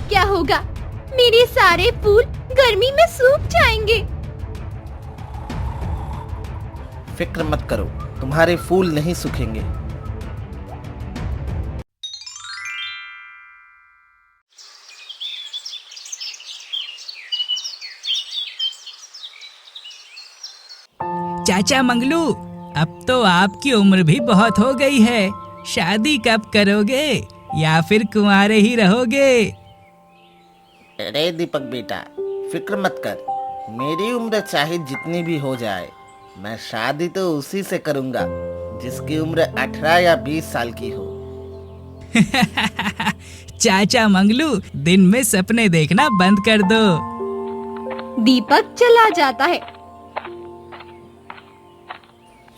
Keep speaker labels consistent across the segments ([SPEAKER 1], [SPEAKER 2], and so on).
[SPEAKER 1] क्या होगा? मेरे सारे फूल गर्मी में सूख जाएंगे।
[SPEAKER 2] फिक्र मत करो, तुम्हारे फूल नहीं सूखेंगे।
[SPEAKER 3] चाचा मंगलू, अब तो आपकी उम्र भी बहुत हो गई है। शादी कब करोगे या फिर कुंवारे ही रहोगे?
[SPEAKER 2] अरे दीपक बेटा, फिक्र मत कर। मेरी उम्र चाहे जितनी भी हो जाए, मैं शादी तो उसी से करूंगा जिसकी उम्र 18 या 20 साल की हो।
[SPEAKER 3] चाचा मंगलू, दिन में सपने देखना बंद कर दो।
[SPEAKER 1] दीपक चला जाता है।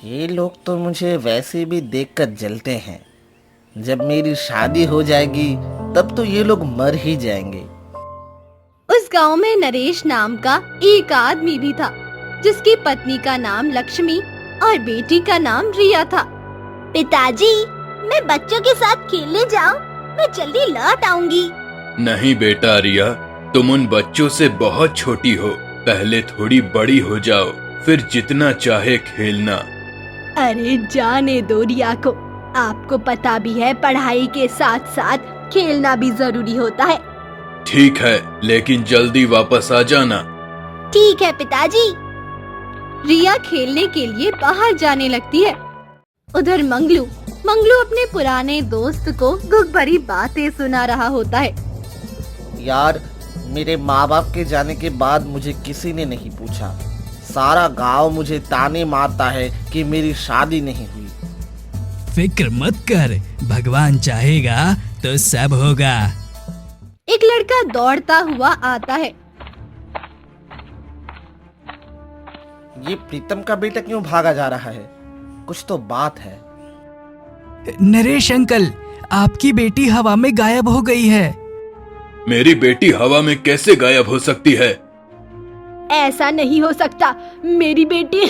[SPEAKER 2] ये लोग तो मुझे वैसे भी देखकर जलते हैं। जब मेरी शादी हो जाएगी तब तो ये लोग मर ही जाएंगे।
[SPEAKER 1] उस गांव में नरेश नाम का एक आदमी भी था, जिसकी पत्नी का नाम लक्ष्मी और बेटी का नाम रिया था। पिताजी, मैं बच्चों के साथ खेलने जाऊं? मैं जल्दी लौट आऊंगी।
[SPEAKER 4] नहीं बेटा रिया, तुम उन बच्चों से बहुत छोटी हो। पहले थोड़ी बड़ी हो जाओ, फिर जितना चाहे खेलना।
[SPEAKER 1] अरे जाने दो रिया को, आपको पता भी है पढ़ाई के साथ साथ खेलना भी जरूरी होता है।
[SPEAKER 4] ठीक है, लेकिन जल्दी वापस आ जाना।
[SPEAKER 1] ठीक है पिताजी। रिया खेलने के लिए बाहर जाने लगती है। उधर मंगलू अपने पुराने दोस्त को दुख भरी बातें सुना रहा होता है।
[SPEAKER 2] यार, मेरे माँ बाप के जाने के बाद मुझे किसी ने नहीं पूछा। सारा गांव मुझे ताने मारता है कि मेरी शादी नहीं हुई।
[SPEAKER 3] फिक्र मत कर, भगवान चाहेगा तो सब होगा।
[SPEAKER 1] एक लड़का दौड़ता हुआ आता है।
[SPEAKER 2] ये प्रीतम का बेटा क्यों भागा जा रहा है? कुछ तो बात है।
[SPEAKER 3] नरेश अंकल, आपकी बेटी हवा में गायब हो गई है।
[SPEAKER 4] मेरी बेटी हवा में कैसे गायब हो सकती है?
[SPEAKER 1] ऐसा नहीं हो सकता। मेरी बेटी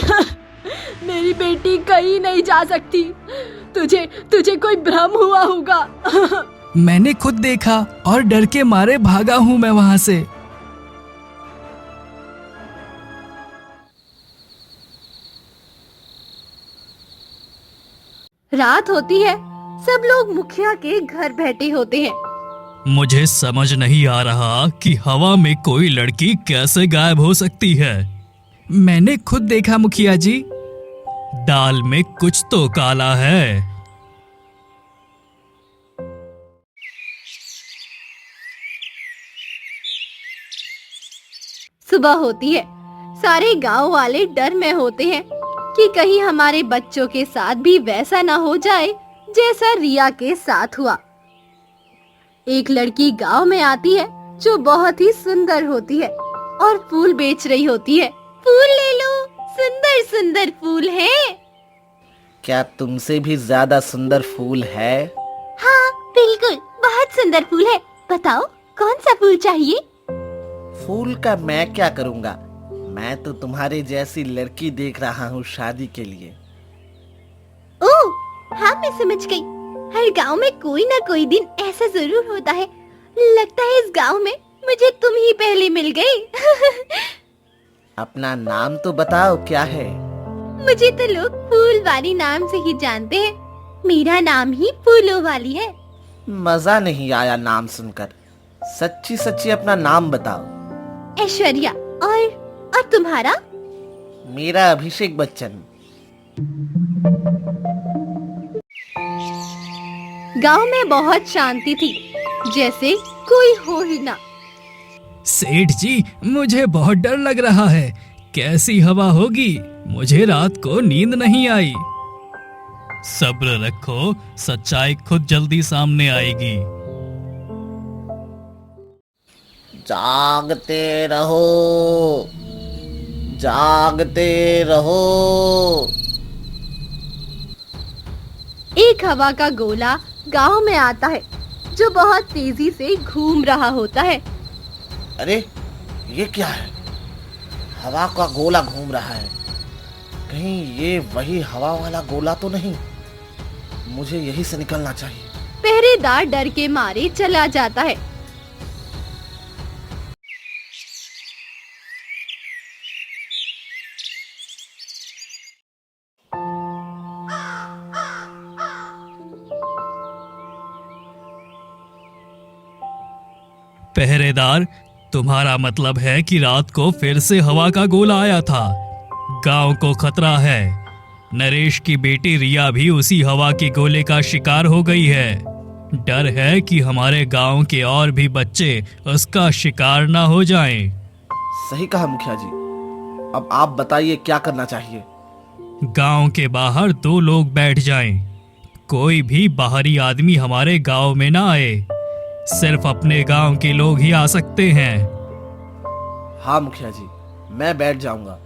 [SPEAKER 1] मेरी बेटी कहीं नहीं जा सकती। तुझे कोई भ्रम हुआ होगा।
[SPEAKER 3] मैंने खुद देखा और डर के मारे भागा हूँ मैं वहाँ से।
[SPEAKER 1] रात होती है। सब लोग मुखिया के घर बैठे होते हैं।
[SPEAKER 3] मुझे समझ नहीं आ रहा कि हवा में कोई लड़की कैसे गायब हो सकती है। मैंने खुद देखा मुखिया जी, दाल में कुछ तो काला है।
[SPEAKER 1] सुबह होती है। सारे गांव वाले डर में होते हैं कि कहीं हमारे बच्चों के साथ भी वैसा ना हो जाए जैसा रिया के साथ हुआ। एक लड़की गांव में आती है जो बहुत ही सुंदर होती है और फूल बेच रही होती है। फूल ले लो, सुंदर सुंदर फूल हैं।
[SPEAKER 2] क्या तुमसे भी ज्यादा सुंदर फूल है?
[SPEAKER 1] हाँ बिल्कुल, बहुत सुंदर फूल है। बताओ कौन सा फूल चाहिए?
[SPEAKER 2] फूल का मैं क्या करूँगा? मैं तो तुम्हारे जैसी लड़की देख रहा हूँ शादी के लिए।
[SPEAKER 1] ओह हाँ, मैं समझ गई। हर गांव में कोई ना कोई दिन ऐसा जरूर होता है। लगता है इस गांव में मुझे तुम ही पहले मिल गई।
[SPEAKER 2] अपना नाम तो बताओ, क्या है?
[SPEAKER 1] मुझे तो लोग फूल वाली नाम से ही जानते हैं। मेरा नाम ही फूलों वाली है।
[SPEAKER 2] मजा नहीं आया नाम सुनकर। सच्ची सच्ची अपना नाम बताओ।
[SPEAKER 1] ऐश्वर्या। और तुम्हारा?
[SPEAKER 2] मेरा अभिषेक बच्चन।
[SPEAKER 1] गांव में बहुत शांति थी, जैसे कोई हो ही ना।
[SPEAKER 3] सेठ जी, मुझे बहुत डर लग रहा है। कैसी हवा होगी? मुझे रात को नींद नहीं आई। सब्र रखो, सच्चाई खुद जल्दी सामने आएगी।
[SPEAKER 2] जागते रहो, जागते रहो।
[SPEAKER 1] एक हवा का गोला गांव में आता है जो बहुत तेजी से घूम रहा होता है।
[SPEAKER 2] अरे ये क्या है? हवा का गोला घूम रहा है। कहीं ये वही हवा वाला गोला तो नहीं? मुझे यही से निकलना चाहिए।
[SPEAKER 1] पहरेदार डर के मारे चला जाता है।
[SPEAKER 3] पहरेदार, तुम्हारा मतलब है कि रात को फिर से हवा का गोला आया था। गांव को खतरा है। नरेश की बेटी रिया भी उसी हवा के गोले का शिकार हो गई है। डर है कि हमारे गांव के और भी बच्चे उसका शिकार ना हो जाएं।
[SPEAKER 2] सही कहा मुखिया जी। अब आप बताइए क्या करना चाहिए।
[SPEAKER 3] गांव के बाहर 2 लोग बैठ जाएं। कोई भी बाहरी आदमी हमारे गांव में ना आए। सिर्फ अपने गांव के लोग ही आ सकते हैं।
[SPEAKER 2] हाँ मुखिया जी, मैं बैठ जाऊंगा।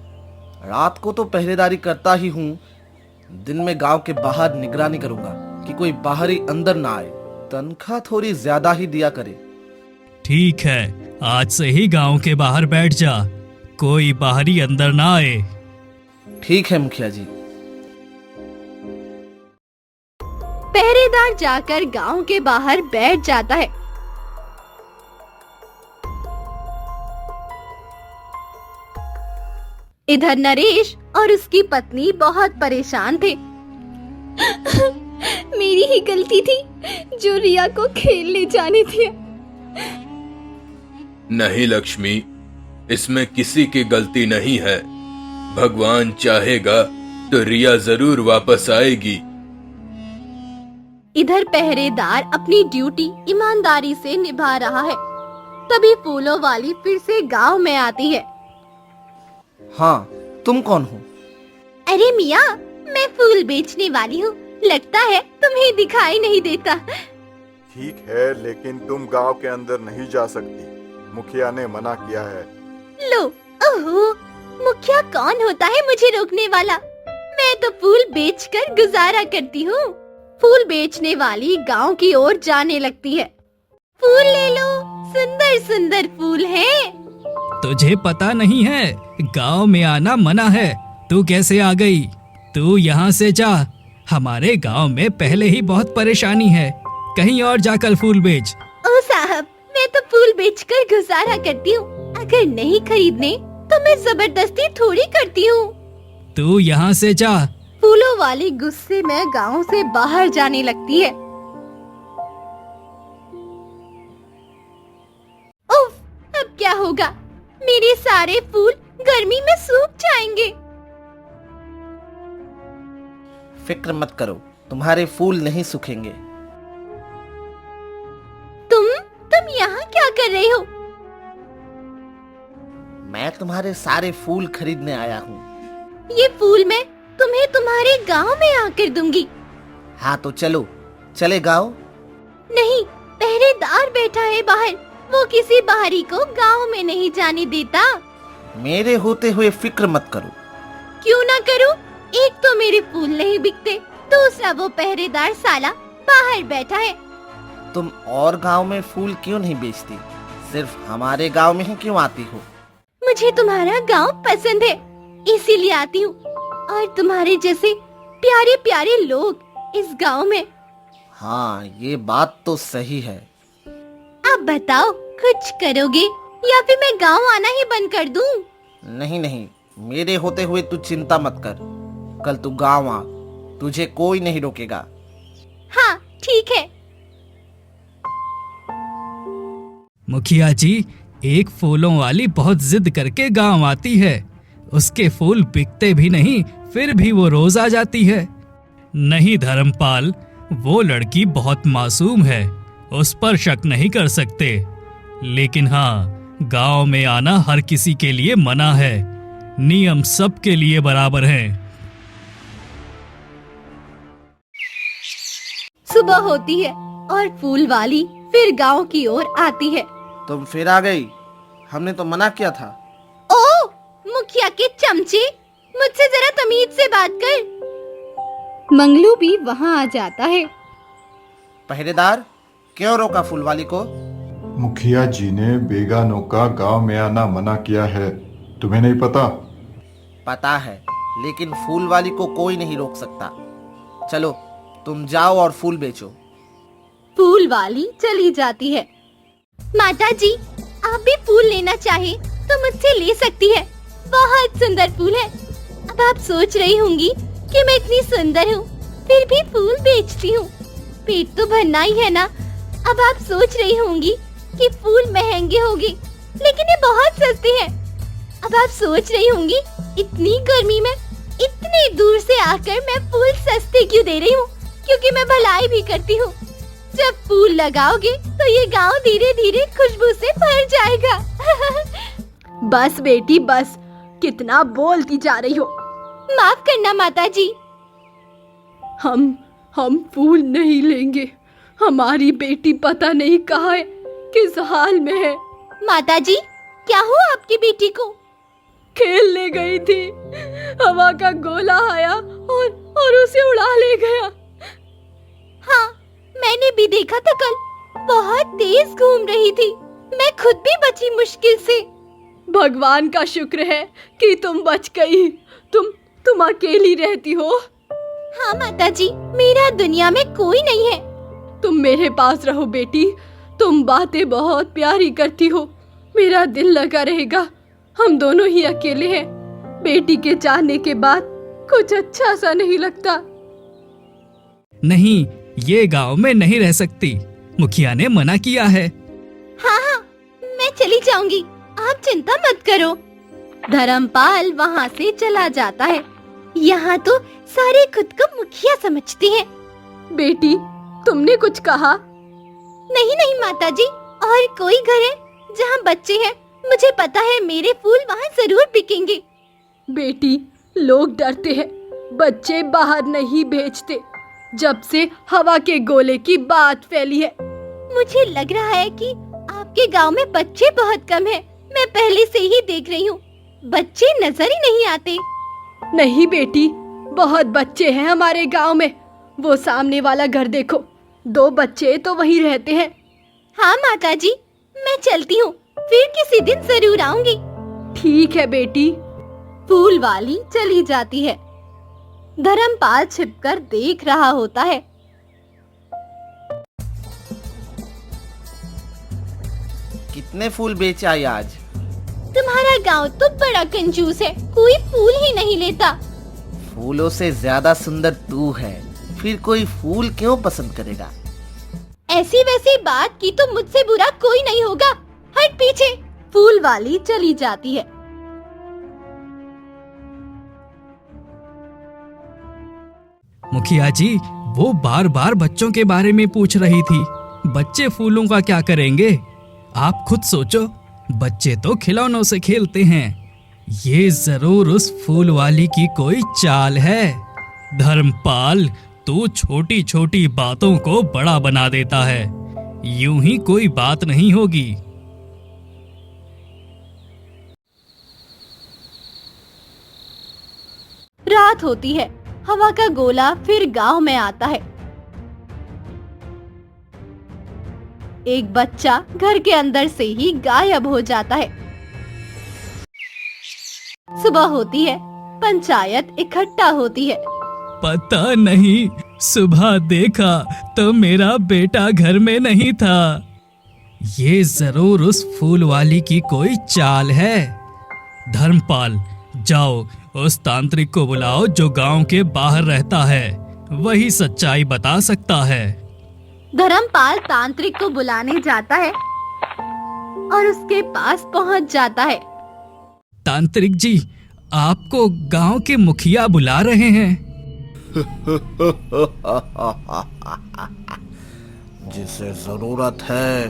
[SPEAKER 2] रात को तो पहरेदारी करता ही हूँ, दिन में गांव के बाहर निगरानी करूंगा कि कोई बाहरी अंदर ना आए। तनख्वाह थोड़ी ज्यादा ही दिया करे।
[SPEAKER 3] ठीक है, आज से ही गांव के बाहर बैठ जा। कोई बाहरी अंदर ना आए।
[SPEAKER 2] ठीक है मुखिया जी।
[SPEAKER 1] पहरेदार जाकर गांव के बाहर बैठ जाता है। इधर नरेश और उसकी पत्नी बहुत परेशान थे। मेरी ही गलती थी जो रिया को खेलने जाने दिया।
[SPEAKER 4] नहीं लक्ष्मी, इसमें किसी की गलती नहीं है। भगवान चाहेगा तो रिया जरूर वापस आएगी।
[SPEAKER 1] इधर पहरेदार अपनी ड्यूटी ईमानदारी से निभा रहा है। तभी फूलों वाली फिर से गांव में आती है।
[SPEAKER 2] हाँ, तुम कौन हो?
[SPEAKER 1] अरे मियाँ, मैं फूल बेचने वाली हूँ। लगता है तुम्हें दिखाई नहीं देता।
[SPEAKER 5] ठीक है, लेकिन तुम गांव के अंदर नहीं जा सकती। मुखिया ने मना किया है।
[SPEAKER 1] लो, ओहो, मुखिया कौन होता है मुझे रोकने वाला? मैं तो फूल बेचकर गुजारा करती हूँ। फूल बेचने वाली गांव की ओर जाने लगती है। फूल ले लो, सुंदर सुंदर फूल हैं।
[SPEAKER 3] तुझे पता नहीं है, गांव में आना मना है। तू कैसे आ गई? तू यहाँ से जा। हमारे गांव में पहले ही बहुत परेशानी है। कहीं और जाकर फूल बेच।
[SPEAKER 1] ओ साहब, मैं तो फूल बेचकर गुजारा करती हूँ। अगर नहीं खरीदने तो मैं जबरदस्ती थोड़ी करती हूँ।
[SPEAKER 3] तू यहाँ से जा।
[SPEAKER 1] फूलों वाली गुस्से में गांव से बाहर जाने लगती है। उफ, अब क्या होगा? मेरे सारे फूल गर्मी में सूख जाएंगे।
[SPEAKER 2] फिक्र मत करो, तुम्हारे फूल नहीं सूखेंगे।
[SPEAKER 1] तुम यहाँ क्या कर रहे हो?
[SPEAKER 2] मैं तुम्हारे सारे फूल खरीदने आया हूँ।
[SPEAKER 1] ये फूल मैं तुम्हें तुम्हारे गांव में आकर दूंगी।
[SPEAKER 2] हाँ तो चलो, चले गाँव।
[SPEAKER 1] नहीं, पहरेदार बैठा है बाहर। वो किसी बाहरी को गांव में नहीं जाने देता।
[SPEAKER 2] मेरे होते हुए फिक्र मत करो।
[SPEAKER 1] क्यों ना करूं? एक तो मेरे फूल नहीं बिकते, दूसरा वो पहरेदार साला बाहर बैठा है।
[SPEAKER 2] तुम और गांव में फूल क्यों नहीं बेचती? सिर्फ हमारे गांव में ही क्यों आती हो?
[SPEAKER 1] मुझे तुम्हारा गांव पसंद है, इसीलिए आती हूँ। और तुम्हारे जैसे प्यारे प्यारे लोग इस गांव में।
[SPEAKER 2] हाँ, ये बात तो सही है।
[SPEAKER 1] अब बताओ, कुछ करोगे या फिर मैं गांव आना ही बंद कर दूं?
[SPEAKER 2] नहीं नहीं, मेरे होते हुए तू चिंता मत कर। कल तू गांव आ, तुझे कोई नहीं रोकेगा।
[SPEAKER 1] हाँ ठीक है।
[SPEAKER 3] मुखिया जी, एक फूलों वाली बहुत जिद करके गांव आती है। उसके फूल बिकते भी नहीं, फिर भी वो रोज आ जाती है। नहीं धर्मपाल, वो लड़की बहुत मासूम है, उस पर शक नहीं कर सकते। लेकिन हाँ, गांव में आना हर किसी के लिए मना है। नियम सबके लिए बराबर हैं।
[SPEAKER 1] सुबह होती है और फूल वाली फिर गांव की ओर आती है।
[SPEAKER 2] तुम फिर आ गई? हमने तो मना किया था।
[SPEAKER 1] ओ, मुखिया के चमचे, मुझसे जरा तमीज से बात कर। मंगलू भी वहाँ आ जाता है।
[SPEAKER 2] पहरेदार, क्यों रोका फूलवाली को?
[SPEAKER 5] मुखिया जी ने बेगानों का गांव में आना मना किया है। तुम्हें नहीं पता?
[SPEAKER 2] पता है, लेकिन फूलवाली को कोई नहीं रोक सकता। चलो, तुम जाओ और फूल बेचो।
[SPEAKER 1] फूल वाली चली जाती है। माता जी, आप भी फूल लेना चाहे तो मुझसे ले सकती है। बहुत सुंदर फूल है। अब आप सोच रही होंगी कि मैं इतनी सुंदर हूँ फिर भी फूल बेचती हूँ। पेट तो भरना ही है ना। अब आप सोच रही होंगी कि फूल महंगे होंगे, लेकिन ये बहुत सस्ते हैं। अब आप सोच रही होंगी, इतनी गर्मी में इतनी दूर से आकर मैं फूल सस्ते क्यों दे रही हूँ? क्योंकि मैं भलाई भी करती हूँ। जब फूल लगाओगे तो ये गांव धीरे धीरे खुशबू से भर जाएगा।
[SPEAKER 6] बस बेटी बस, कितना बोलती जा रही हो।
[SPEAKER 1] माफ करना माता जी।
[SPEAKER 6] हम फूल नहीं लेंगे। हमारी बेटी पता नहीं कहाँ है, किस हाल में है।
[SPEAKER 1] माता जी, क्या हुआ आपकी बेटी को?
[SPEAKER 6] खेलने गई थी, हवा का गोला आया और उसे उड़ा ले गया।
[SPEAKER 1] हाँ, मैंने भी देखा था कल, बहुत तेज घूम रही थी। मैं खुद भी बची मुश्किल से।
[SPEAKER 6] भगवान का शुक्र है कि तुम बच गई। तुम अकेली रहती हो?
[SPEAKER 1] हाँ माता जी, मेरा दुनिया में कोई नहीं है।
[SPEAKER 6] तुम मेरे पास रहो बेटी, तुम बातें बहुत प्यारी करती हो। मेरा दिल लगा रहेगा। हम दोनों ही अकेले हैं। बेटी के जाने के बाद कुछ अच्छा सा नहीं लगता।
[SPEAKER 3] नहीं, ये गांव में नहीं रह सकती। मुखिया ने मना किया है।
[SPEAKER 1] हाँ, मैं चली जाऊंगी, आप चिंता मत करो। धर्मपाल वहाँ से चला जाता है। यहाँ तो सारे खुद को मुखिया समझते हैं।
[SPEAKER 6] बेटी, तुमने कुछ कहा?
[SPEAKER 1] नहीं माता जी, और कोई घर है जहाँ बच्चे हैं। मुझे पता है मेरे फूल वहाँ जरूर बिकेंगे।
[SPEAKER 6] बेटी, लोग डरते हैं, बच्चे बाहर नहीं भेजते जब से हवा के गोले की बात फैली है।
[SPEAKER 1] मुझे लग रहा है कि आपके गांव में बच्चे बहुत कम हैं। मैं पहले से ही देख रही हूँ, बच्चे नजर ही नहीं आते।
[SPEAKER 6] नहीं बेटी, बहुत बच्चे हैं हमारे गांव में। वो सामने वाला घर देखो, 2 बच्चे तो वहीं रहते हैं।
[SPEAKER 1] हाँ माता जी, मैं चलती हूँ, फिर किसी दिन जरूर आऊंगी।
[SPEAKER 6] ठीक है बेटी।
[SPEAKER 1] फूल वाली चली जाती है। धर्मपाल छिपकर देख रहा होता है।
[SPEAKER 2] कितने फूल बेचे आई आज?
[SPEAKER 1] तुम्हारा गांव तो बड़ा कंजूस है, कोई फूल ही नहीं लेता।
[SPEAKER 2] फूलों से ज्यादा सुंदर तू है, फिर कोई फूल क्यों पसंद करेगा?
[SPEAKER 1] ऐसी वैसी बात की तो मुझसे बुरा कोई नहीं होगा। हट पीछे। फूल वाली चली जाती है।
[SPEAKER 3] मुखिया जी, वो बार बार बच्चों के बारे में पूछ रही थी। बच्चे फूलों का क्या करेंगे? आप खुद सोचो, बच्चे तो खिलौनों से खेलते हैं। ये जरूर उस फूल वाली की कोई चाल है। धर्मपाल, तू छोटी छोटी बातों को बड़ा बना देता है। यूं ही कोई बात नहीं होगी।
[SPEAKER 1] रात होती है। हवा का गोला फिर गांव में आता है। एक बच्चा घर के अंदर से ही गायब हो जाता है। सुबह होती है, पंचायत इकट्ठा होती है।
[SPEAKER 3] पता नहीं, सुबह देखा तो मेरा बेटा घर में नहीं था। ये जरूर उस फूल वाली की कोई चाल है। धर्मपाल, जाओ उस तांत्रिक को बुलाओ जो गांव के बाहर रहता है। वही सच्चाई बता सकता है।
[SPEAKER 1] धर्मपाल तांत्रिक को बुलाने जाता है और उसके पास पहुंच जाता है।
[SPEAKER 3] तांत्रिक जी, आपको गांव के मुखिया बुला रहे हैं।
[SPEAKER 2] जिसे जरूरत है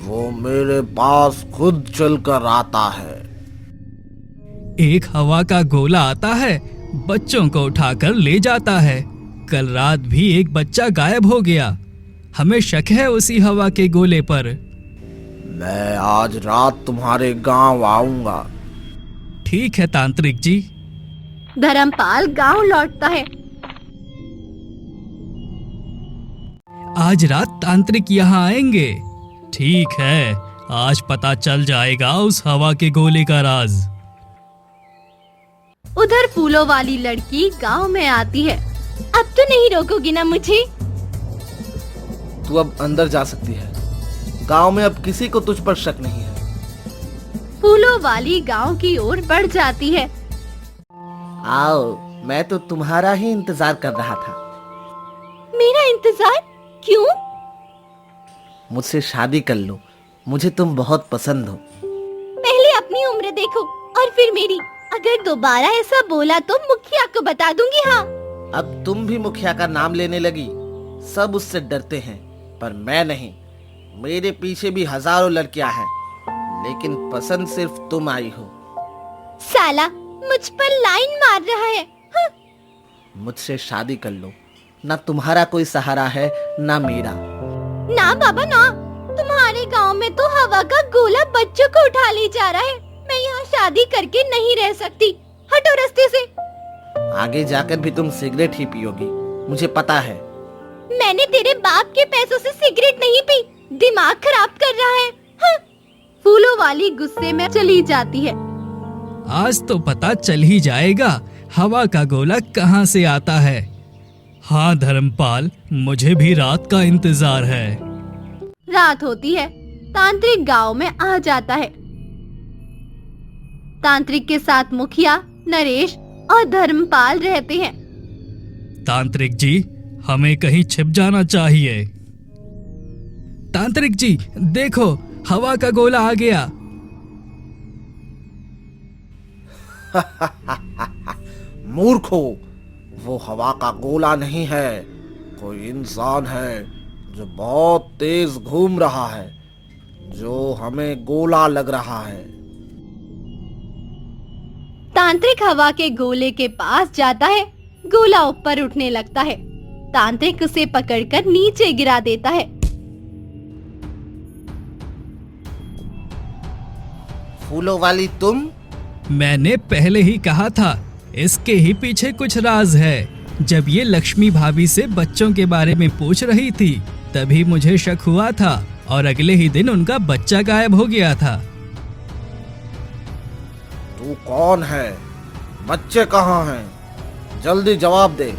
[SPEAKER 2] वो मेरे पास खुद चल कर आता है।
[SPEAKER 3] एक हवा का गोला आता है, बच्चों को उठाकर ले जाता है। कल रात भी एक बच्चा गायब हो गया। हमें शक है उसी हवा के गोले पर।
[SPEAKER 2] मैं आज रात तुम्हारे गांव आऊंगा।
[SPEAKER 3] ठीक है तांत्रिक जी।
[SPEAKER 1] धर्मपाल गांव लौटता है।
[SPEAKER 3] आज रात तांत्रिक यहाँ आएंगे। ठीक है, आज पता चल जाएगा उस हवा के गोले का राज।
[SPEAKER 1] उधर फूलों वाली लड़की गांव में आती है। अब तो नहीं रोकोगी ना मुझे?
[SPEAKER 2] तू अब अंदर जा सकती है। गांव में अब किसी को तुझ पर शक नहीं है।
[SPEAKER 1] फूलों वाली गांव की ओर बढ़ जाती है।
[SPEAKER 2] आओ, मैं तो तुम्हारा ही इंतजार कर रहा था।
[SPEAKER 1] मेरा इंतजार क्यों?
[SPEAKER 2] मुझसे शादी कर लो, मुझे तुम बहुत पसंद हो।
[SPEAKER 1] पहले अपनी उम्र देखो और फिर मेरी। अगर दोबारा ऐसा बोला तो मुखिया को बता दूंगी। हाँ,
[SPEAKER 2] अब तुम भी मुखिया का नाम लेने लगी। सब उससे डरते हैं पर मैं नहीं। मेरे पीछे भी हजारों लड़कियां हैं, लेकिन पसंद सिर्फ तुम आई हो।
[SPEAKER 1] साला मुझ पर लाइन मार रहा है। हाँ।
[SPEAKER 2] मुझसे शादी कर लो, ना तुम्हारा कोई सहारा है ना मेरा।
[SPEAKER 1] ना बाबा ना, तुम्हारे गांव में तो हवा का गोला बच्चों को उठा ले जा रहा है। मैं यहाँ शादी करके नहीं रह सकती। हटो रास्ते से।
[SPEAKER 2] आगे जाकर भी तुम सिगरेट ही पियोगी, मुझे पता है।
[SPEAKER 1] मैंने तेरे बाप के पैसों से सिगरेट नहीं पी। दिमाग खराब कर रहा है। हाँ। फूलों वाली गुस्से में चली जाती है।
[SPEAKER 3] आज तो पता चल ही जाएगा हवा का गोला कहाँ से आता है। हाँ धर्मपाल, मुझे भी रात का इंतजार है।
[SPEAKER 1] रात होती है। तांत्रिक गांव में आ जाता है। तांत्रिक के साथ मुखिया, नरेश और धर्मपाल रहते हैं।
[SPEAKER 3] तांत्रिक जी, हमें कहीं छिप जाना चाहिए। तांत्रिक जी देखो, हवा का गोला आ गया।
[SPEAKER 2] मूर्खो, वो हवा का गोला नहीं है, कोई इंसान है जो बहुत तेज घूम रहा है, जो हमें गोला लग रहा है।
[SPEAKER 1] तांत्रिक हवा के गोले के पास जाता है। गोला ऊपर उठने लगता है। तांत्रिक उसे पकड़कर नीचे गिरा देता है।
[SPEAKER 2] फूलों वाली तुम?
[SPEAKER 3] मैंने पहले ही कहा था, इसके ही पीछे कुछ राज है। जब ये लक्ष्मी भाभी से बच्चों के बारे में पूछ रही थी, तभी मुझे शक हुआ था और अगले ही दिन उनका बच्चा गायब हो गया था।
[SPEAKER 2] तू कौन है? बच्चे कहाँ हैं? जल्दी जवाब दे,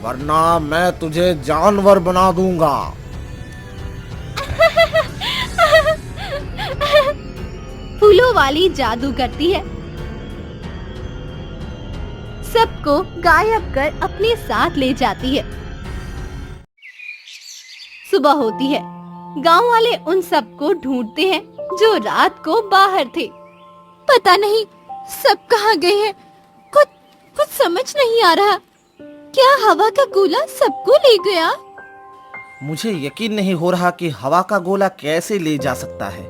[SPEAKER 2] वरना मैं तुझे जानवर बना दूंगा।
[SPEAKER 1] फूलों वाली जादू करती है। सबको गायब कर अपने साथ ले जाती है। सुबह होती है। गांव वाले उन सबको ढूंढते हैं जो रात को बाहर थे। पता नहीं सब कहाँ गए हैं। कुछ समझ नहीं आ रहा। क्या हवा का गोला सबको ले गया?
[SPEAKER 2] मुझे यकीन नहीं हो रहा कि हवा का गोला कैसे ले जा सकता है।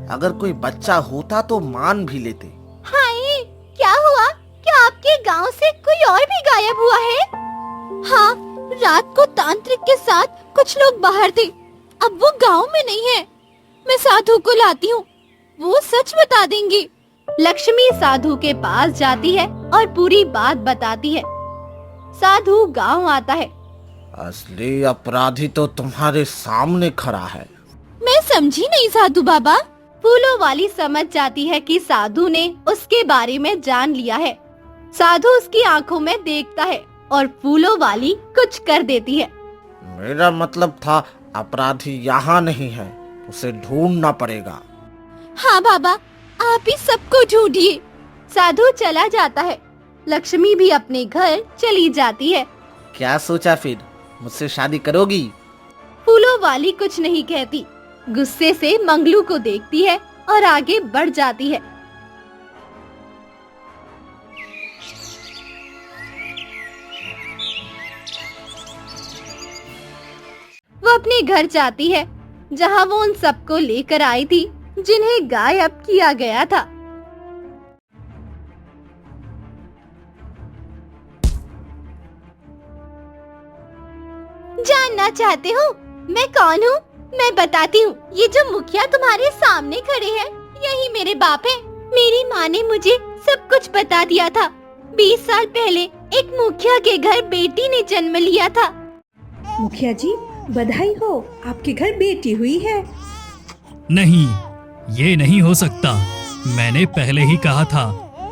[SPEAKER 2] अगर कोई बच्चा होता तो मान भी लेते।
[SPEAKER 1] हाय, क्या हुआ? क्या आपके गांव से कोई और भी गायब हुआ है? हाँ, रात को तांत्रिक के साथ कुछ लोग बाहर थे। अब वो गांव में नहीं है। मैं साधु को लाती हूँ, वो सच बता देंगे। लक्ष्मी साधु के पास जाती है और पूरी बात बताती है। साधु गांव आता है।
[SPEAKER 2] असली अपराधी तो तुम्हारे सामने खड़ा है।
[SPEAKER 1] मैं समझी नहीं साधु बाबा। फूलों वाली समझ जाती है कि साधु ने उसके बारे में जान लिया है। साधु उसकी आंखों में देखता है और फूलों वाली कुछ कर देती है।
[SPEAKER 2] मेरा मतलब था अपराधी यहाँ नहीं है, उसे ढूंढना पड़ेगा।
[SPEAKER 1] हाँ बाबा, आप ही सबको ढूंढिए। साधु चला जाता है। लक्ष्मी भी अपने घर चली जाती है।
[SPEAKER 2] क्या सोचा फिर, मुझसे शादी करोगी?
[SPEAKER 1] फूलों वाली कुछ नहीं कहती। गुस्से से मंगलू को देखती है और आगे बढ़ जाती है। वो अपने घर जाती है, जहाँ वो उन सबको लेकर आई थी जिन्हें गायब किया गया था। जानना चाहते हो मैं कौन हूँ? मैं बताती हूँ। ये जो मुखिया तुम्हारे सामने खड़े हैं, यही मेरे बाप हैं। मेरी माँ ने मुझे सब कुछ बता दिया था। 20 साल पहले एक मुखिया के घर बेटी ने जन्म लिया था।
[SPEAKER 7] मुखिया जी, बधाई हो, आपके घर बेटी हुई है।
[SPEAKER 3] नहीं, ये नहीं हो सकता। मैंने पहले ही कहा था,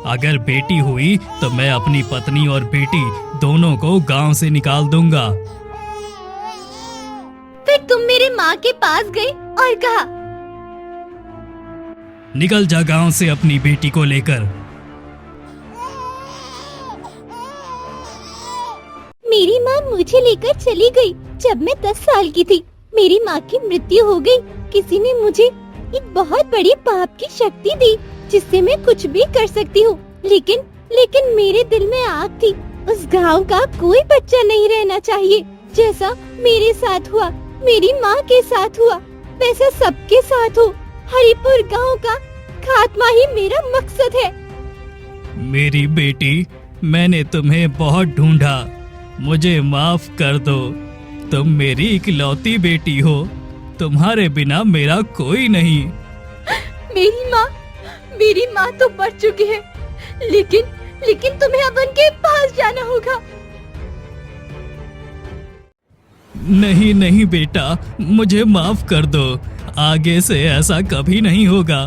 [SPEAKER 3] अगर बेटी हुई तो मैं अपनी पत्नी और बेटी दोनों को गांव से निकाल दूंगा।
[SPEAKER 1] फिर तुम मेरे माँ के पास गए और कहा,
[SPEAKER 3] निकल जा गांव से अपनी बेटी को लेकर।
[SPEAKER 1] मेरी माँ मुझे लेकर चली गई जब मैं 10 साल की थी। मेरी माँ की मृत्यु हो गई। किसी ने मुझे एक बहुत बड़ी पाप की शक्ति दी जिससे मैं कुछ भी कर सकती हूँ। लेकिन मेरे दिल में आग थी। उस गांव का कोई बच्चा नहीं रहना चाहिए। जैसा मेरे साथ हुआ, मेरी माँ के साथ हुआ, वैसा सबके साथ हो। हरिपुर गांव का खात्मा ही मेरा मकसद है।
[SPEAKER 3] मेरी बेटी, मैंने तुम्हें बहुत ढूंढा, मुझे माफ कर दो। तुम मेरी इकलौती बेटी हो, तुम्हारे बिना मेरा कोई नहीं।
[SPEAKER 6] मेरी माँ तो मर चुकी है, लेकिन तुम्हें अब उनके पास जाना होगा।
[SPEAKER 3] नहीं नहीं बेटा, मुझे माफ कर दो। आगे से ऐसा कभी नहीं होगा।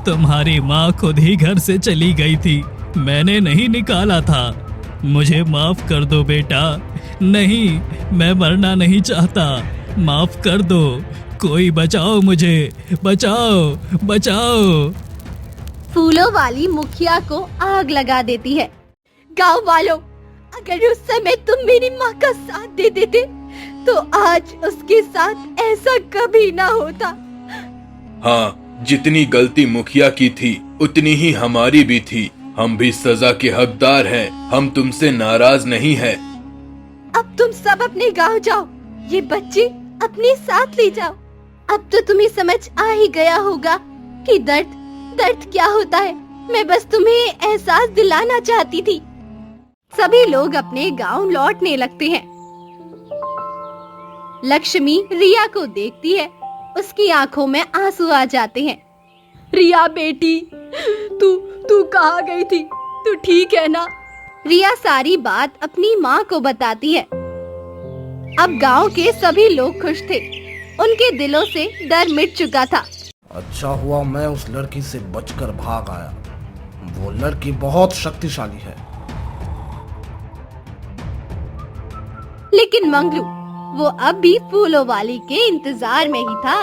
[SPEAKER 3] तुम्हारी माँ खुद ही घर से चली गई थी, मैंने नहीं निकाला था। मुझे माफ कर दो बेटा। नहीं, मैं मरना नहीं चाहता। माफ कर दो। कोई बचाओ मुझे, बचाओ बचाओ।
[SPEAKER 1] फूलों वाली मुखिया को आग लगा देती है।
[SPEAKER 6] गांव वालों, अगर उस समय तुम मेरी माँ का साथ दे देते तो आज उसके साथ ऐसा कभी ना होता।
[SPEAKER 4] हाँ, जितनी गलती मुखिया की थी उतनी ही हमारी भी थी। हम भी सजा के हकदार हैं। हम तुमसे नाराज नहीं हैं।
[SPEAKER 6] अब तुम सब अपने गांव जाओ, ये बच्ची अपने साथ ले जाओ। अब तो तुम्हें समझ आ ही गया होगा कि दर्द क्या होता है। मैं बस तुम्हें एहसास दिलाना चाहती थी।
[SPEAKER 1] सभी लोग अपने गांव लौटने लगते हैं। लक्ष्मी रिया को देखती है, उसकी आंखों में आंसू आ जाते हैं।
[SPEAKER 6] रिया बेटी, तू कहाँ गई थी? तू ठीक है ना?
[SPEAKER 1] रिया सारी बात अपनी माँ को बताती है। अब गांव के सभी लोग खुश थे, उनके दिलों से डर मिट चुका था।
[SPEAKER 2] अच्छा हुआ मैं उस लड़की से बचकर भाग आया। वो लड़की बहुत शक्तिशाली है।
[SPEAKER 1] लेकिन मंगलू वो अब भी फूलों वाली के इंतजार में ही था।